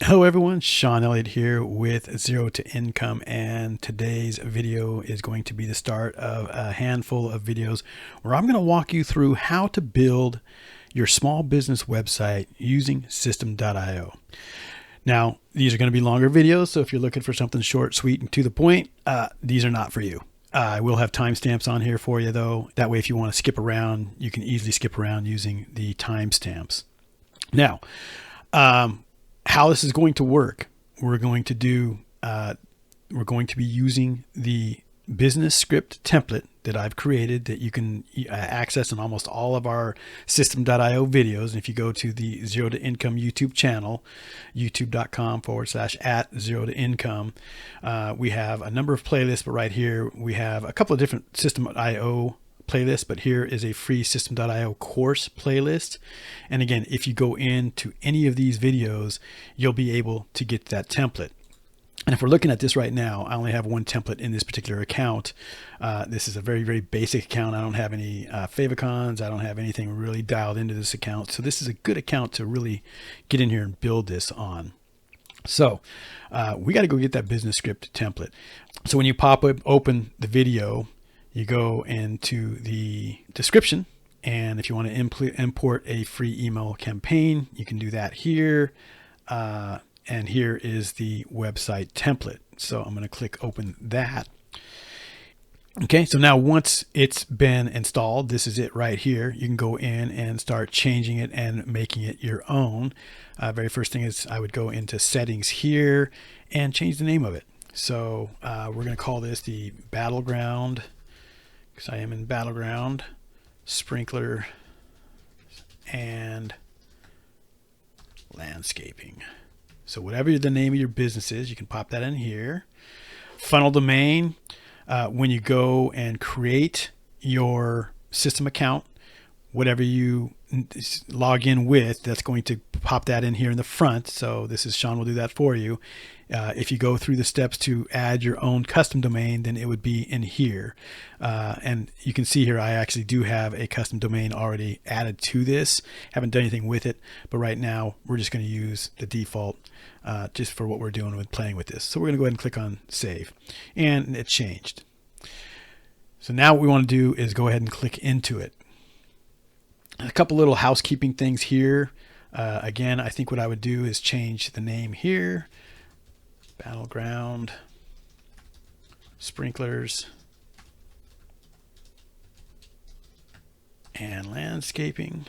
Hello everyone, Sean Elliott here with Zero to Income, and today's video is going to be the start of a handful of videos where I'm going to walk you through how to build your small business website using System.io. Now, these are going to be longer videos, so if you're looking for something short, sweet, and to the point, these are not for you. I will have timestamps on here for you though. That way, if you want to skip around, you can easily skip around using the timestamps. Now, how this is going to work, we're going to be using the business script template that I've created that you can access in almost all of our System.io videos. And if you go to the Zero to Income YouTube channel, youtube.com/@Zero to Income, we have a number of playlists, but right here we have a couple of different System.io playlist, but here is a free System.io course playlist. And again, if you go into any of these videos, you'll be able to get that template. And if we're looking at this right now, I only have one template in this particular account. This is a very, very basic account. I don't have any favicons. I don't have anything really dialed into this account. So this is a good account to really get in here and build this on. So we got to go get that business script template. So when you open the video, you go into the description, and if you want to import a free email campaign, you can do that here. And here is the website template. So I'm going to click open that. Okay, so now once it's been installed, this is it right here. You can go in and start changing it and making it your own. Very first thing is I would go into settings here and change the name of it. So we're going to call this the Battleground, because I am in Battleground, Sprinkler, and Landscaping. So whatever the name of your business is, you can pop that in here. Funnel domain, when you go and create your system account, whatever you log in with, that's going to pop that in here in the front. So this is Sean will do that for you. If you go through the steps to add your own custom domain, then it would be in here. And you can see here, I actually do have a custom domain already added to this. Haven't done anything with it, but right now we're just going to use the default just for what we're doing with playing with this. So we're going to go ahead and click on save, and it changed. So now what we want to do is go ahead and click into it. A couple little housekeeping things here. Again, I think what I would do is change the name here. Battleground, Sprinklers, and Landscaping.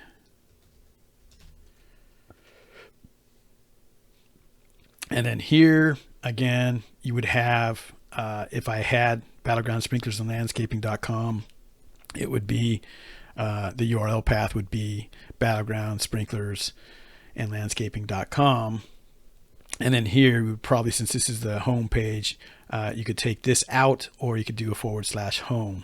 And then here, again, you would have, if I had Battleground Sprinklers and Landscaping.com, it would be, the URL path would be Battleground Sprinklers and Landscaping.com. And then here, we would probably, since this is the home page, you could take this out, or you could do a /home.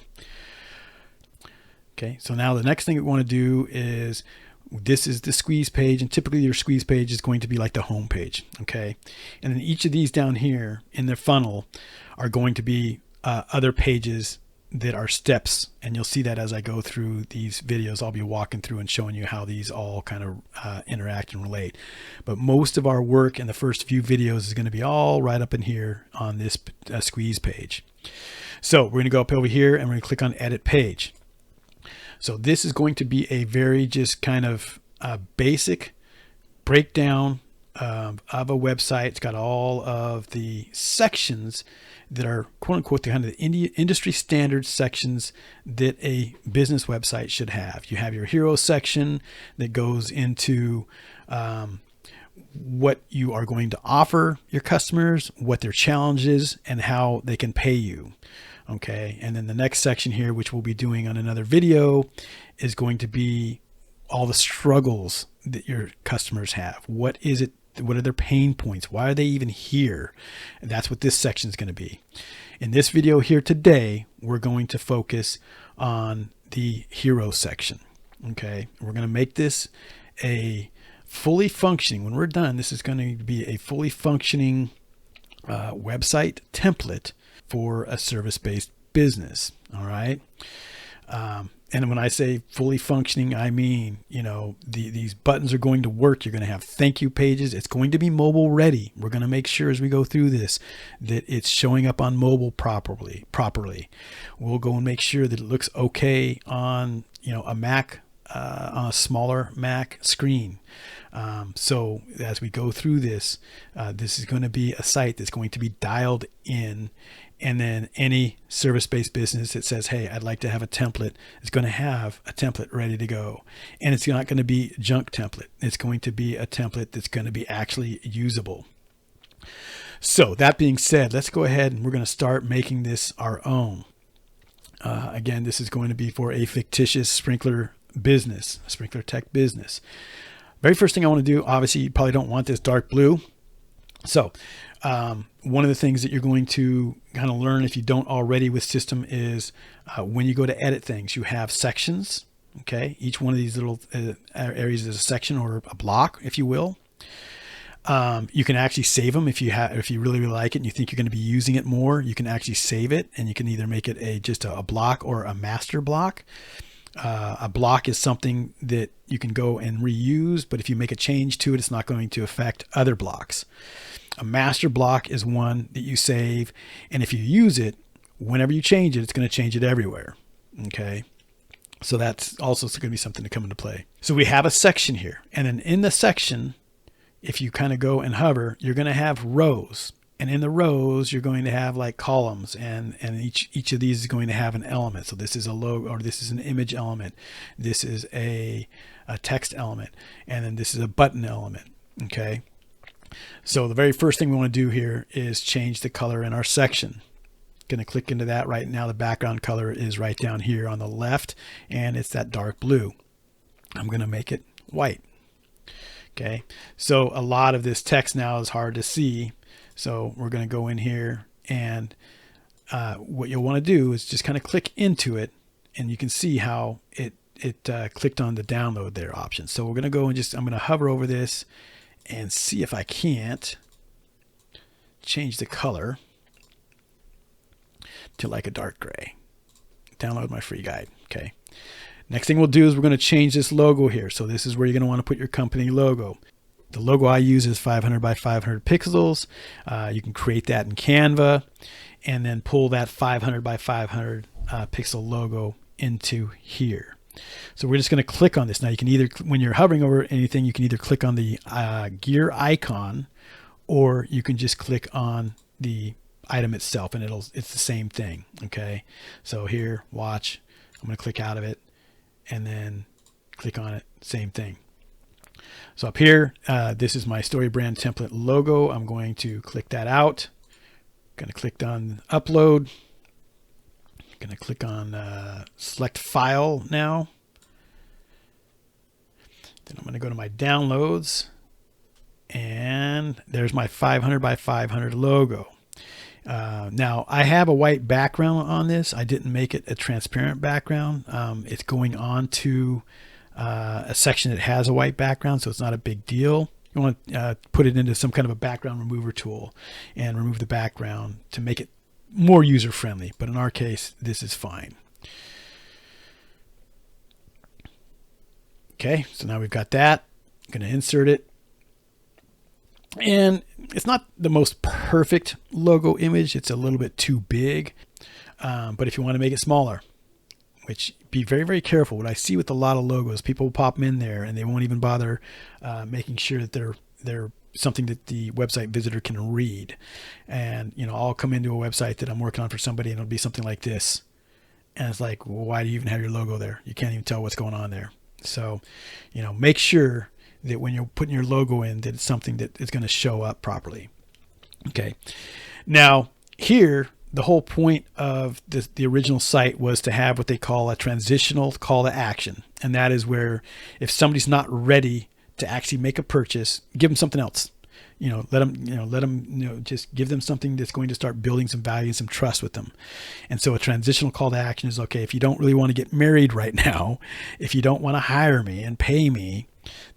Okay, so now the next thing we want to do is, this is the squeeze page, and typically your squeeze page is going to be like the home page. Okay, and then each of these down here in the funnel are going to be other pages that are steps, and you'll see that as I go through these videos. I'll be walking through and showing you how these all kind of interact and relate. But most of our work in the first few videos is going to be all right up in here on this squeeze page. So we're going to go up over here and we're going to click on edit page. So this is going to be a very just kind of basic breakdown of a website. It's got all of the sections that are quote unquote the kind of the industry standard sections that a business website should have. You have your hero section that goes into what you are going to offer your customers, what their challenge is, and how they can pay you. Okay, and then the next section here, which we'll be doing on another video, is going to be all the struggles that your customers have. What is it? What are their pain points? Why are they even here? And that's what this section is going to be. In this video here today, we're going to focus on the hero section. Okay, we're going to make this a fully functioning, when we're done, this is going to be a fully functioning website template for a service-based business. All right. And when I say fully functioning, I mean, these buttons are going to work. You're going to have thank you pages. It's going to be mobile ready. We're going to make sure as we go through this that it's showing up on mobile properly. We'll go and make sure that it looks okay on, a Mac, on a smaller Mac screen. So as we go through this, this is going to be a site that's going to be dialed in. And then any service-based business that says, hey, I'd like to have a template, is going to have a template ready to go. And it's not going to be junk template. It's going to be a template that's going to be actually usable. So that being said, let's go ahead and we're going to start making this our own. Again, this is going to be for a fictitious sprinkler business, a sprinkler tech business. Very first thing I want to do, obviously, you probably don't want this dark blue. So one of the things that you're going to kind of learn if you don't already with system is when you go to edit things, you have sections. Okay. Each one of these little areas is a section or a block, if you will. You can actually save them if you really, really like it and you think you're going to be using it more. You can actually save it, and you can either make it just a block or a master block. A block is something that you can go and reuse, but if you make a change to it, it's not going to affect other blocks. A master block is one that you save, and if you use it, whenever you change it, it's going to change it everywhere. Okay. So that's also going to be something to come into play. So we have a section here, and then in the section, if you kind of go and hover, you're going to have rows. And in the rows, you're going to have like columns, and each of these is going to have an element. So this is a logo, or this is an image element. This is a text element, and then this is a button element. Okay. So the very first thing we want to do here is change the color in our section. Going to click into that right now. The background color is right down here on the left, and it's that dark blue. I'm going to make it white. Okay. So a lot of this text now is hard to see. So we're going to go in here, and what you'll want to do is just kind of click into it, and you can see how it clicked on the download there option. So we're going to go and I'm going to hover over this and see if I can't change the color to like a dark gray. Download my free guide. Okay. Next thing we'll do is we're going to change this logo here. So this is where you're going to want to put your company logo. The logo I use is 500 by 500 pixels. You can create that in Canva and then pull that 500 by 500 pixel logo into here. So we're just going to click on this. Now you can either, when you're hovering over anything, you can either click on the gear icon, or you can just click on the item itself, and it's the same thing. Okay. So here, watch, I'm going to click out of it and then click on it. Same thing. So up here, this is my story brand template logo. I'm going to click that out. Going to click on upload. Going to click on select file now. Then I'm going to go to my downloads, and there's my 500 by 500 logo. Now I have a white background on this. I didn't make it a transparent background. It's going on to a section that has a white background, so it's not a big deal. You want to put it into some kind of a background remover tool and remove the background to make it more user friendly, but in our case this is fine. Okay, so now we've got that. I'm going to insert it, and it's not the most perfect logo image. It's a little bit too big, but if you want to make it smaller, which be very, very careful. What I see with a lot of logos, people will pop them in there and they won't even bother making sure that they're something that the website visitor can read. And, I'll come into a website that I'm working on for somebody, and it'll be something like this. And it's like, well, why do you even have your logo there? You can't even tell what's going on there. So, make sure that when you're putting your logo in, that it's something that is going to show up properly. Okay. Now here, the whole point of the original site was to have what they call a transitional call to action. And that is where if somebody's not ready to actually make a purchase, give them something else. Let them, just give them something that's going to start building some value and some trust with them. And so a transitional call to action is, okay, if you don't really want to get married right now, if you don't want to hire me and pay me,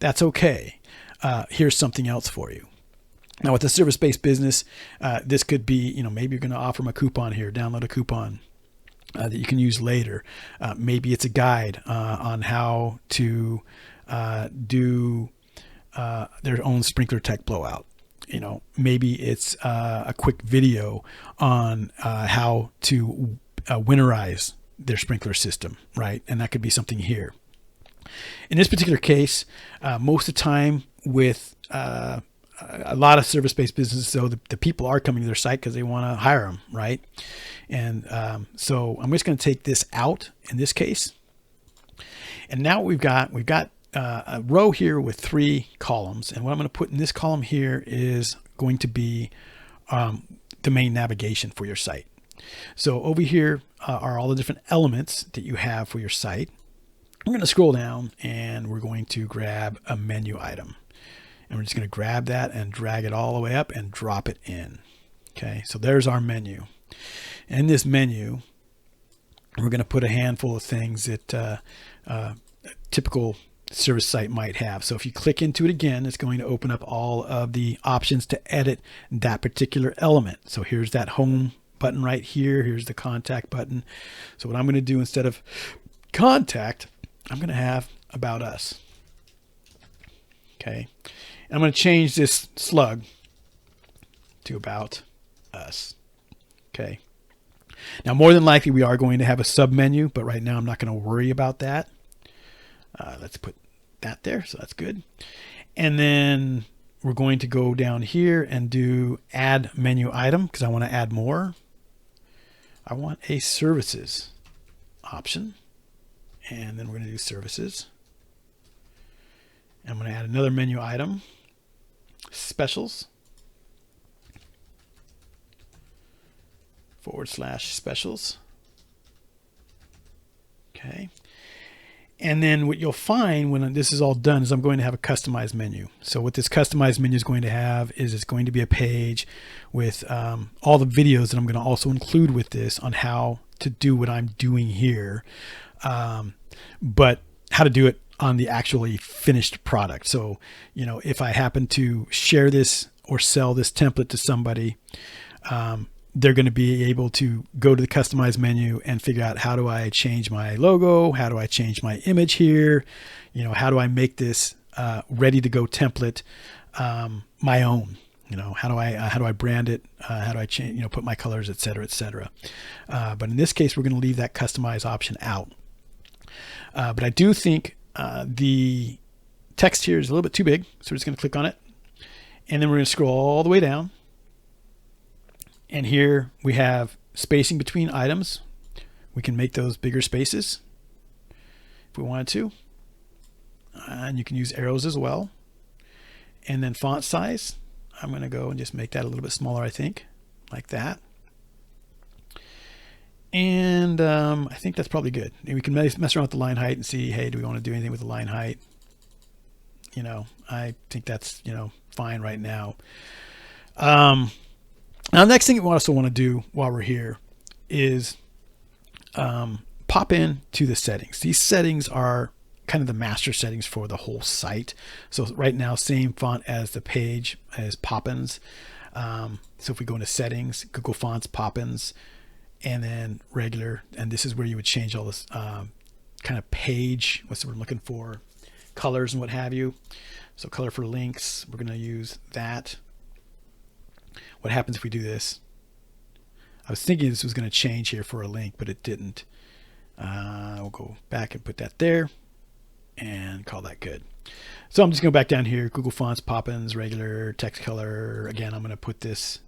that's okay. Here's something else for you. Now with a service-based business, this could be, maybe you're going to offer them a coupon here, download a coupon. that you can use later. Maybe it's a guide on how to do their own sprinkler tech blowout. Maybe it's a quick video on how to winterize their sprinkler system, right? And that could be something here. In this particular case, most of the time with a lot of service-based businesses, so the people are coming to their site because they want to hire them, right? And so I'm just going to take this out in this case. And now we've got a row here with 3 columns. And what I'm going to put in this column here is going to be the main navigation for your site. So over here are all the different elements that you have for your site. I'm going to scroll down and we're going to grab a menu item. And we're just going to grab that and drag it all the way up and drop it in. Okay, so there's our menu. And in this menu, we're going to put a handful of things that a typical service site might have. So if you click into it again, it's going to open up all of the options to edit that particular element. So here's that home button right here. Here's the contact button. So what I'm going to do, instead of contact, I'm going to have about us. Okay. And I'm going to change this slug to about us. Okay. Now, more than likely, we are going to have a sub menu, but right now I'm not going to worry about that. Let's put that there. So that's good. And then we're going to go down here and do add menu item because I want to add more. I want a services option. And then we're going to do services. I'm going to add another menu item, specials, /specials. Okay. And then what you'll find when this is all done is I'm going to have a customized menu. So what this customized menu is going to have is it's going to be a page with all the videos that I'm going to also include with this on how to do what I'm doing here. But how to do it on the actually finished product. So, if I happen to share this or sell this template to somebody, they're going to be able to go to the customized menu and figure out, how do I change my logo? How do I change my image here? How do I make this ready to go template my own? How do I brand it? How do I change, put my colors, et cetera, et cetera. But in this case, we're going to leave that customize option out. But I do think the text here is a little bit too big. So we're just going to click on it. And then we're going to scroll all the way down. And here we have spacing between items. We can make those bigger spaces if we wanted to. And you can use arrows as well. And then font size. I'm going to go and just make that a little bit smaller, I think, like that. And I think that's probably good. And we can mess around with the line height and see, hey, do we want to do anything with the line height? I think that's, fine right now. Now, the next thing we also want to do while we're here is pop in to the settings. These settings are kind of the master settings for the whole site. So right now, same font as the page as Poppins. So if we go into settings, Google Fonts, Poppins, and then regular, and this is where you would change all this kind of page, what's the word I'm looking for, colors and what have you. So color for links, we're going to use that. What happens if we do this? I was thinking this was going to change here for a link, but it didn't. We'll go back and put that there and call that good. So I'm just going to go back down here, Google Fonts, Poppins, regular, text color. Again, I'm going to put this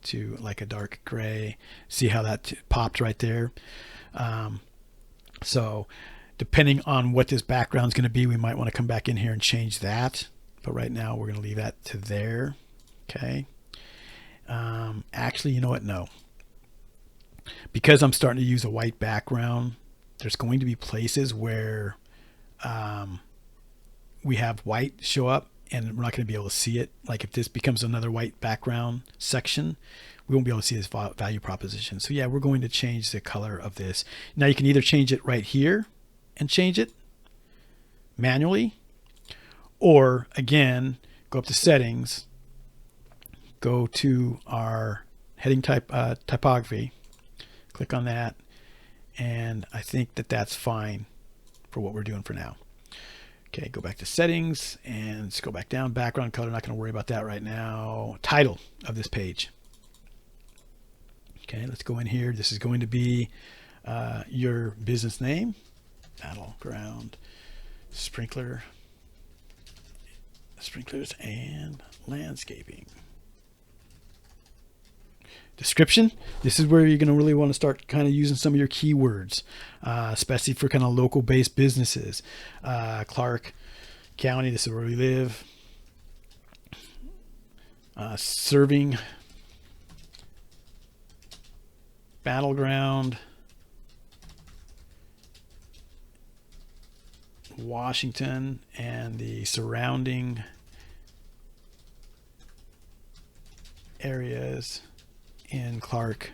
to like a dark gray. See how that popped right there. So depending on what this background is going to be, we might want to come back in here and change that. But right now we're going to leave that to there. Okay. Actually, you know what? No. Because I'm starting to use a white background, there's going to be places where we have white show up and we're not going to be able to see it. Like if this becomes another white background section, we won't be able to see this value proposition. So yeah, we're going to change the color of this. Now you can either change it right here and change it manually, or again, go up to settings, go to our heading typography, click on that, And I think that that's fine for what we're doing for now. Okay, go back to settings and scroll back down. Background color, not going to worry about that right now. Title of this page. Okay, let's go in here. This is going to be your business name, Battleground Sprinklers and Landscaping. Description. This is where you're going to really want to start kind of using some of your keywords, especially for kind of local based businesses. Clark County, this is where we live. Serving Battleground Washington and the surrounding areas in Clark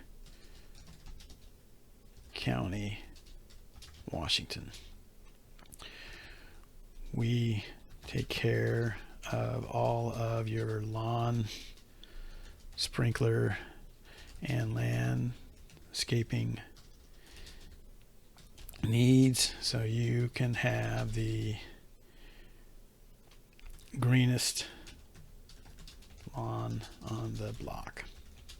County, Washington. We take care of all of your lawn, sprinkler, and landscaping needs, so you can have the greenest lawn on the block.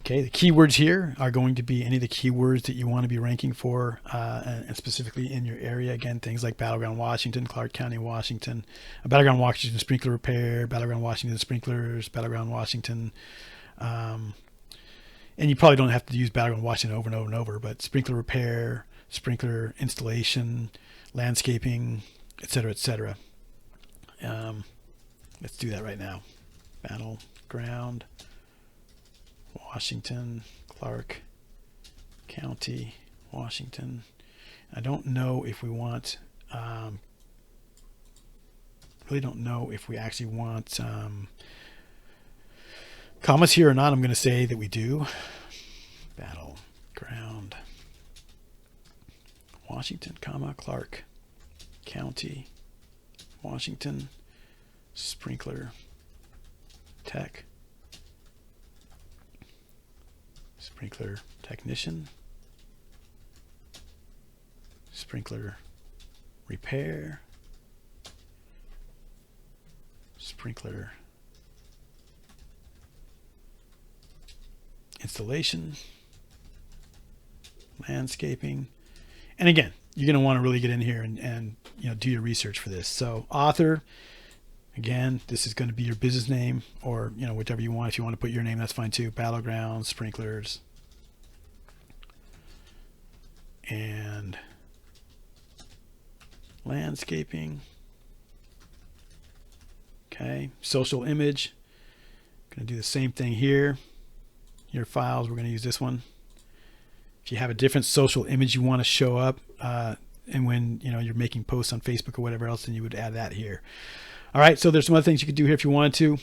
Okay, the keywords here are going to be any of the keywords that you want to be ranking for, and specifically in your area. Again, things like Battleground Washington, Clark County, Washington, Battleground Washington sprinkler repair, Battleground Washington sprinklers, Battleground Washington, and you probably don't have to use Battleground Washington over and over and over, but sprinkler repair, sprinkler installation, landscaping, etc., etc. Let's do that right now. Battleground Washington, Clark County, Washington. I don't know if we want, really don't know if we actually want commas here or not. I'm going to say that we do. Battleground Washington, comma, Clark County, Washington, sprinkler tech, sprinkler technician, sprinkler repair, sprinkler installation, landscaping. And again, you're going to want to really get in here and do your research for this. So author, again, this is going to be your business name, or whichever you want. If you want to put your name, that's fine too. Battleground Sprinklers and Landscaping. Okay, social image. Going to do the same thing here. Your files, we're going to use this one. If you have a different social image you want to show up, and when you're making posts on Facebook or whatever else, then you would add that here. All right, so there's some other things you could do here if you wanted to,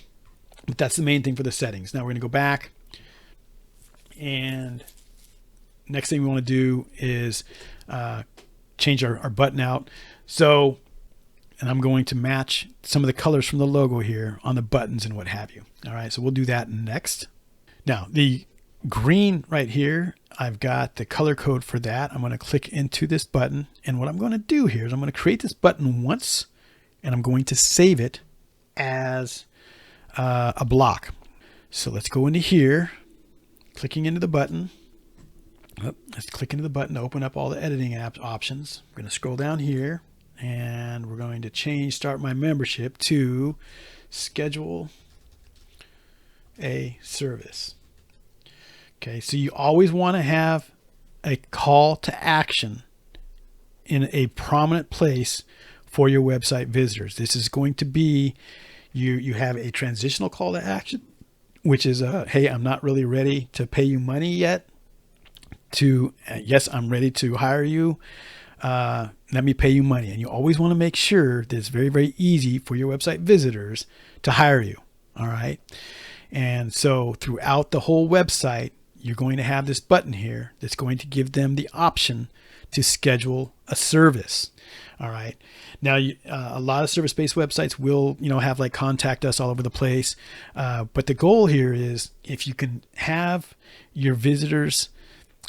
but that's the main thing for the settings. Now we're going to go back, and next thing we want to do is change our button out. So, and I'm going to match some of the colors from the logo here on the buttons and what have you. All right, so we'll do that next. Now the green right here, I've got the color code for that. I'm going to click into this button, and what I'm going to do here is I'm going to create this button once, and I'm going to save it as a block. So let's go into here, clicking into the button. Let's click into the button to open up all the editing options. I'm going to scroll down here, and we're going to start my membership to schedule a service. Okay, so you always want to have a call to action in a prominent place for your website visitors. This is going to be, you have a transitional call to action, which is, hey, I'm not really ready to pay you money yet, to, yes, I'm ready to hire you. Let me pay you money. And you always want to make sure that it's very, very easy for your website visitors to hire you. All right. And so throughout the whole website, you're going to have this button here that's going to give them the option to schedule a service. All right. Now, a lot of service-based websites will, have like contact us all over the place. But the goal here is if you can have your visitors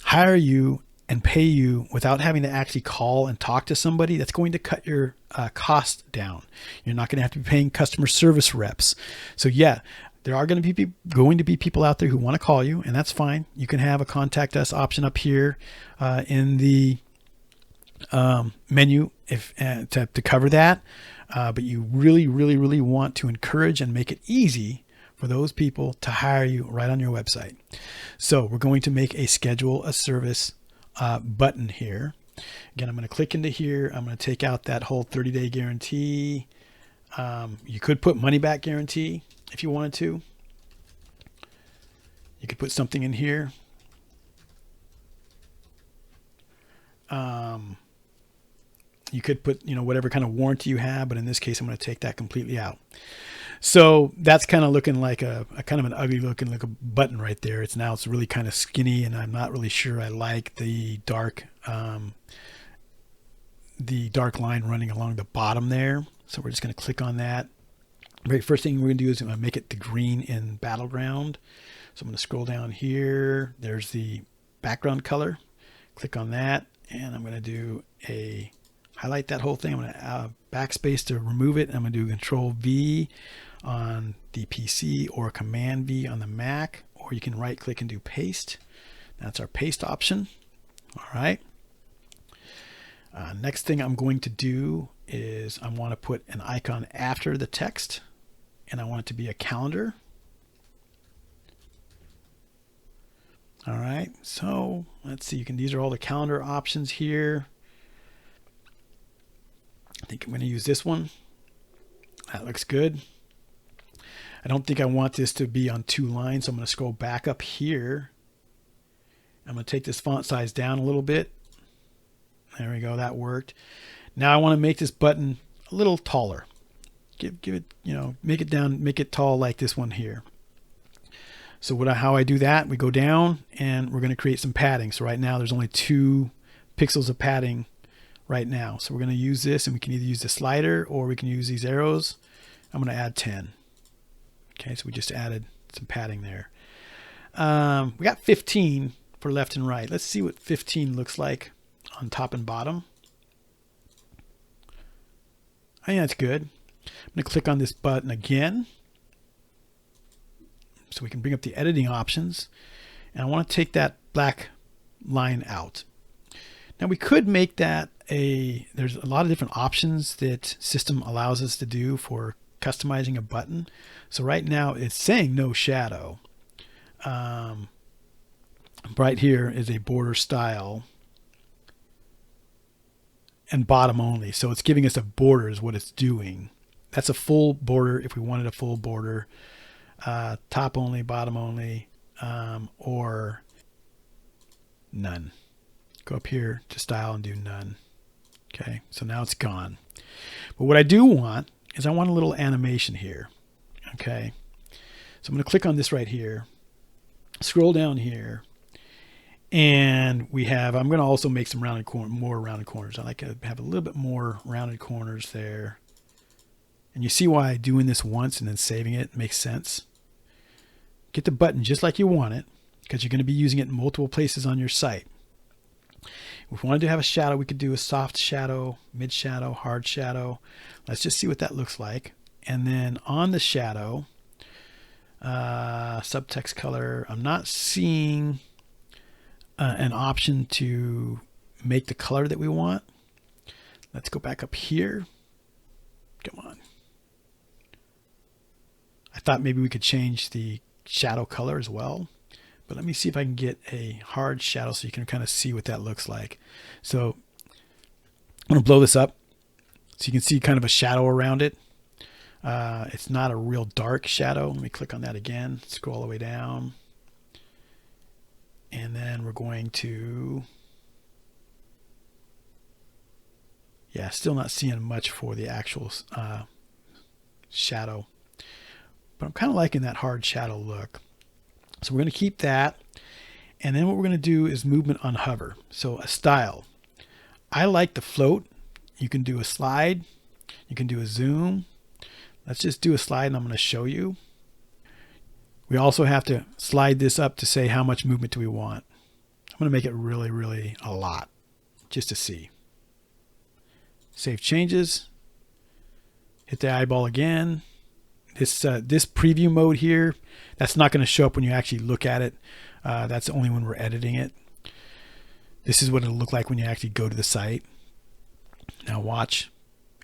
hire you and pay you without having to actually call and talk to somebody, that's going to cut your cost down. You're not going to have to be paying customer service reps. So yeah, there are going to be people out there who want to call you, and that's fine. You can have a contact us option up here in the menu to cover that. But you really want to encourage and make it easy for those people to hire you right on your website. So we're going to make a schedule a service button here. Again, I'm going to click into here. I'm going to take out that whole 30-day guarantee. You could put money back guarantee if you wanted to. You could put something in here. You could put, whatever kind of warranty you have, but in this case, I'm going to take that completely out. So that's kind of looking like a kind of an ugly looking like a button right there. It's really kind of skinny, and I'm not really sure I like the dark line running along the bottom there. So we're just going to click on that. Very first thing we're going to do is I'm going to make it the green in battleground. So I'm going to scroll down here. There's the background color. Click on that, and I'm going to highlight that whole thing. I'm going to backspace to remove it. I'm going to do Control V on the PC or Command V on the Mac, or you can right click and do paste. That's our paste option. All right. Next thing I'm going to do is I want to put an icon after the text, and I want it to be a calendar. All right. So let's see. These are all the calendar options here. I think I'm going to use this one. That looks good. I don't think I want this to be on 2 lines, so I'm going to scroll back up here. I'm going to take this font size down a little bit. There we go. That worked. Now I want to make this button a little taller. Give it, make it tall like this one here. So how I do that, we go down and we're going to create some padding. So right now there's only 2 pixels of padding right now. So we're going to use this, and we can either use the slider or we can use these arrows. I'm going to add 10. Okay, so we just added some padding there. We got 15 for left and right. Let's see what 15 looks like on top and bottom. I think that's good. I'm going to click on this button again so we can bring up the editing options. And I want to take that black line out. Now we could make that there's a lot of different options that system allows us to do for customizing a button. So right now it's saying no shadow. Right here is a border style and bottom only. So it's giving us a border is what it's doing. That's a full border if we wanted a full border. Top only, bottom only, or none. Go up here to style and do none. Okay, so now it's gone. But what I do want is I want a little animation here. Okay, so I'm going to click on this right here, scroll down here, and I'm going to also make some more rounded corners. I like to have a little bit more rounded corners there. And you see why doing this once and then saving it makes sense. Get the button just like you want it, because you're going to be using it in multiple places on your site. If we wanted to have a shadow, we could do a soft shadow, mid shadow, hard shadow. Let's just see what that looks like. And then on the shadow, subtext color, I'm not seeing an option to make the color that we want. Let's go back up here. Come on. I thought maybe we could change the shadow color as well. But let me see if I can get a hard shadow so you can kind of see what that looks like. So I'm going to blow this up so you can see kind of a shadow around it. It's not a real dark shadow. Let me click on that again, scroll all the way down. And then we're going to, still not seeing much for the actual shadow. But I'm kind of liking that hard shadow look. So we're going to keep that. And then what we're going to do is movement on hover. So a style. I like the float. You can do a slide. You can do a zoom. Let's just do a slide and I'm going to show you. We also have to slide this up to say how much movement do we want. I'm going to make it really, really a lot just to see. Save changes. Hit the eyeball again. This preview mode here, that's not going to show up when you actually look at it. That's only when we're editing it. This is what it'll look like when you actually go to the site. Now watch,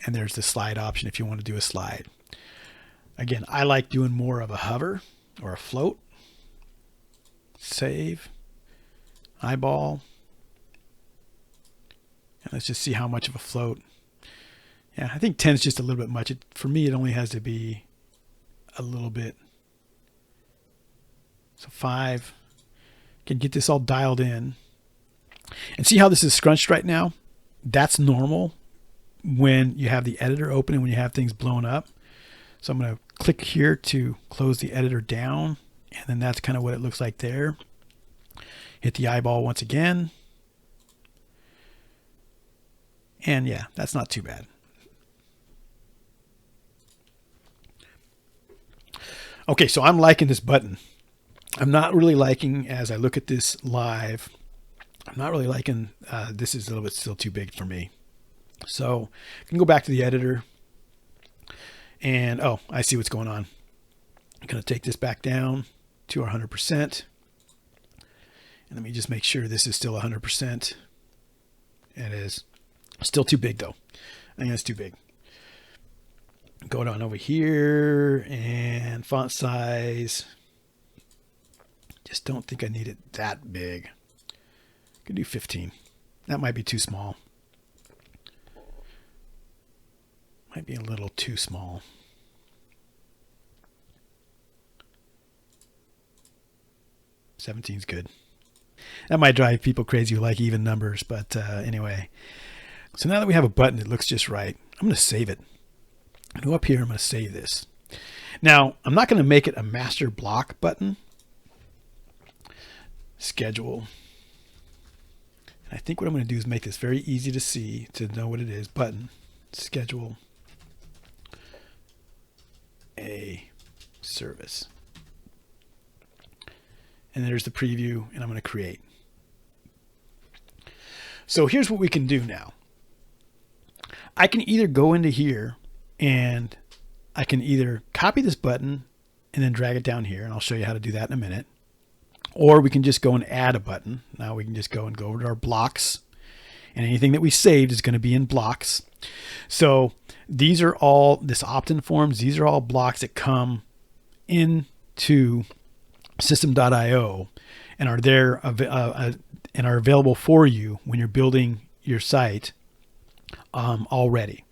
and there's the slide option if you want to do a slide. Again, I like doing more of a hover or a float. Save, eyeball, and let's just see how much of a float. Yeah, I think 10 is just a little bit much. For me, it only has to be a little bit. So 5. Can get this all dialed in. And see how this is scrunched right now? That's normal when you have the editor open and when you have things blown up. So I'm going to click here to close the editor down. And then that's kind of what it looks like there. Hit the eyeball once again. And yeah, that's not too bad. Okay, so I'm liking this button. I'm not really liking, as I look at this live, I'm not really liking, this is a little bit still too big for me. So I can go back to the editor and, oh, I see what's going on. I'm going to take this back down to our 100%. And let me just make sure this is still 100%. It is still too big though. I think it's too big. Go down over here and font size. Just don't think I need it that big. Could do 15. That might be too small. Might be a little too small. $17's good. That might drive people crazy who like even numbers, but anyway. So now that we have a button that looks just right, I'm going to save it. Go up here, I'm going to save this. Now, I'm not going to make it a master block button. Schedule. And I think what I'm going to do is make this very easy to see, to know what it is. Button. Schedule a service. And there's the preview, and I'm going to create. So here's what we can do now. I can either go into here and I can either copy this button and then drag it down here, and I'll show you how to do that in a minute. Or we can just go and add a button. Now we can just go over to our blocks, and anything that we saved is going to be in blocks. So these are all, this opt-in forms, these are all blocks that come into system.io and are there and are available for you when you're building your site already.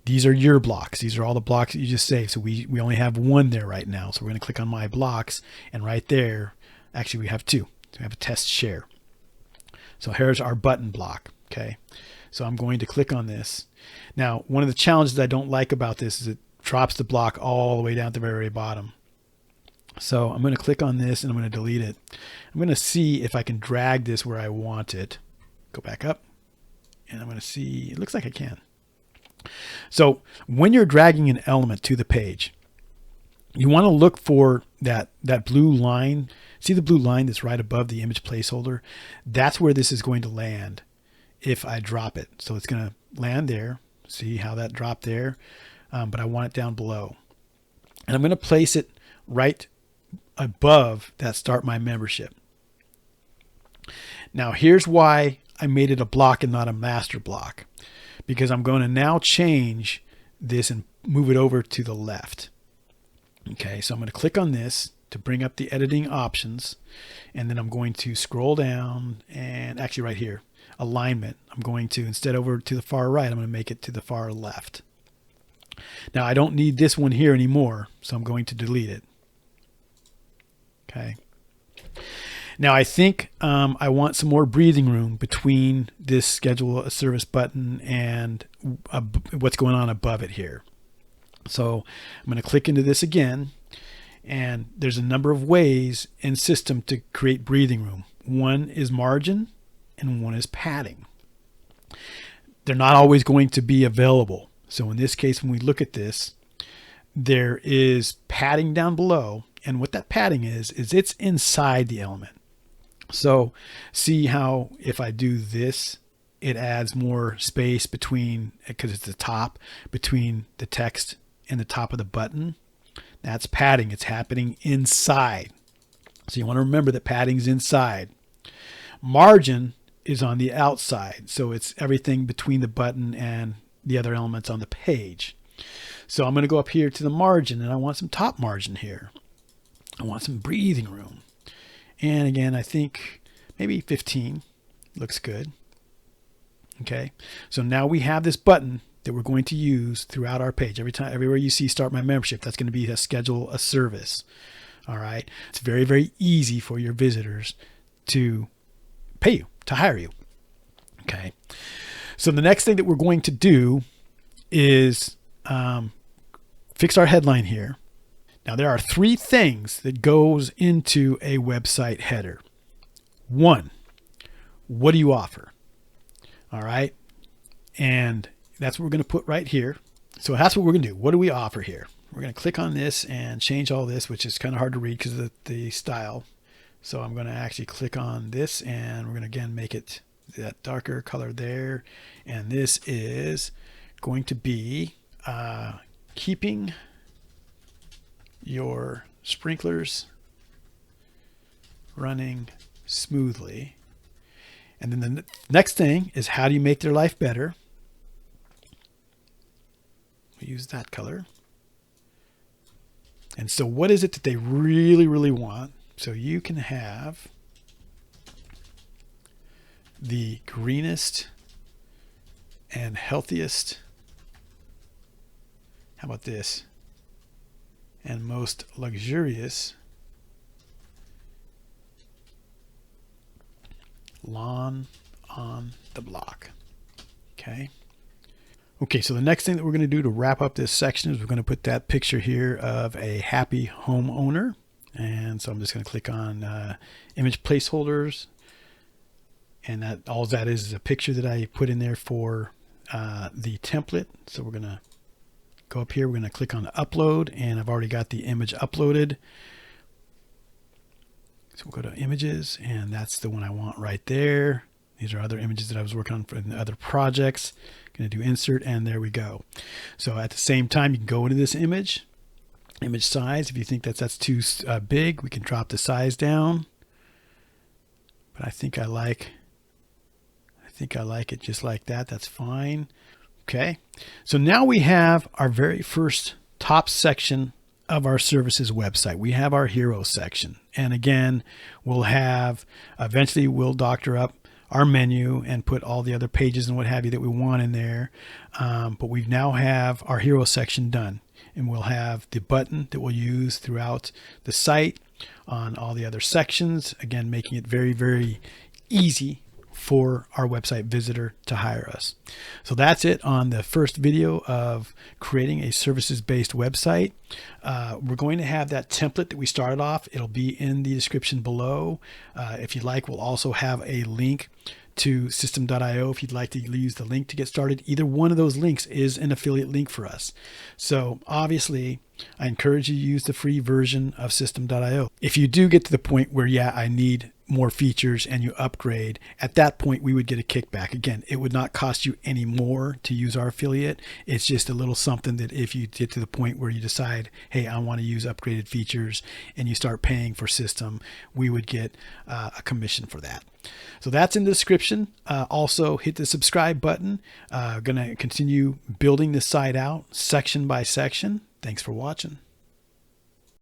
These are your blocks. These are all the blocks that you just saved. So we only have one there right now. So we're going to click on my blocks, and right there, actually we have two. So we have a test share. So here's our button block. Okay. So I'm going to click on this. Now, one of the challenges I don't like about this is it drops the block all the way down to the very bottom. So I'm going to click on this and I'm going to delete it. I'm going to see if I can drag this where I want it. Go back up, and I'm going to see, it looks like I can. So when you're dragging an element to the page, you want to look for that blue line. See the blue line that's right above the image placeholder? That's where this is going to land if I drop it. So it's going to land there. See how that dropped there? But I want it down below. And I'm going to place it right above that Start My Membership. Now here's why I made it a block and not a master block, because I'm going to now change this and move it over to the left. Okay, so I'm going to click on this to bring up the editing options, and then I'm going to scroll down, and actually right here, alignment, I'm going to, instead over to the far right, I'm going to make it to the far left. Now I don't need this one here anymore, so I'm going to delete it. Okay. Now I think I want some more breathing room between this schedule a service button and what's going on above it here. So I'm going to click into this again, and there's a number of ways in system to create breathing room. One is margin and one is padding. They're not always going to be available. So in this case, when we look at this, there is padding down below, and what that padding is it's inside the element. So see how if I do this, it adds more space between, because it's the top, between the text and the top of the button. That's padding. It's happening inside. So you want to remember that padding's inside. Margin is on the outside. So it's everything between the button and the other elements on the page. So I'm going to go up here to the margin, and I want some top margin here. I want some breathing room. And again, I think maybe 15 looks good. Okay. So now we have this button that we're going to use throughout our page. Everywhere you see start my membership, that's going to be a schedule a service. All right. It's very, very easy for your visitors to pay you, to hire you. Okay. So the next thing that we're going to do is fix our headline here. Now there are 3 things that goes into a website header. 1, what do you offer? All right. And that's what we're going to put right here. So that's what we're going to do. What do we offer here? We're going to click on this and change all this, which is kind of hard to read because of the style. So I'm going to actually click on this, and we're going to again make it that darker color there. And this is going to be keeping your sprinklers running smoothly. And then the next thing is, how do you make their life better? We use that color. And so what is it that they really, really want? So you can have the greenest and healthiest, how about this, and most luxurious lawn on the block. Okay. Okay, so the next thing that we're going to do to wrap up this section is we're going to put that picture here of a happy homeowner. And so I'm just going to click on image placeholders. And that all that is a picture that I put in there for the template. So we're going to go up here. We're going to click on upload, and I've already got the image uploaded. So we'll go to images, and that's the one I want right there. These are other images that I was working on for the other projects. Going to do insert, and there we go. So at the same time, you can go into this image size. If you think that's too big, we can drop the size down. But I think I like it just like that. That's fine. Okay. So now we have our very first top section of our services website. We have our hero section. And again, eventually we'll doctor up our menu and put all the other pages and what have you that we want in there. But we now have our hero section done, and we'll have the button that we'll use throughout the site on all the other sections. Again, making it very, very easy for our website visitor to hire us. So that's it on the first video of creating a services-based website. We're going to have that template that we started off. It'll be in the description below. If you'd like, we'll also have a link to system.io if you'd like to use the link to get started. Either one of those links is an affiliate link for us. So obviously, I encourage you to use the free version of system.io. If you do get to the point where, yeah, I need more features and you upgrade, at that point we would get a kickback. Again, it would not cost you any more to use our affiliate. It's just a little something that if you get to the point where you decide, hey, I want to use upgraded features, and you start paying for system, we would get a commission for that. So that's in the description. Also hit the subscribe button. Going to continue building this site out section by section. Thanks for watching.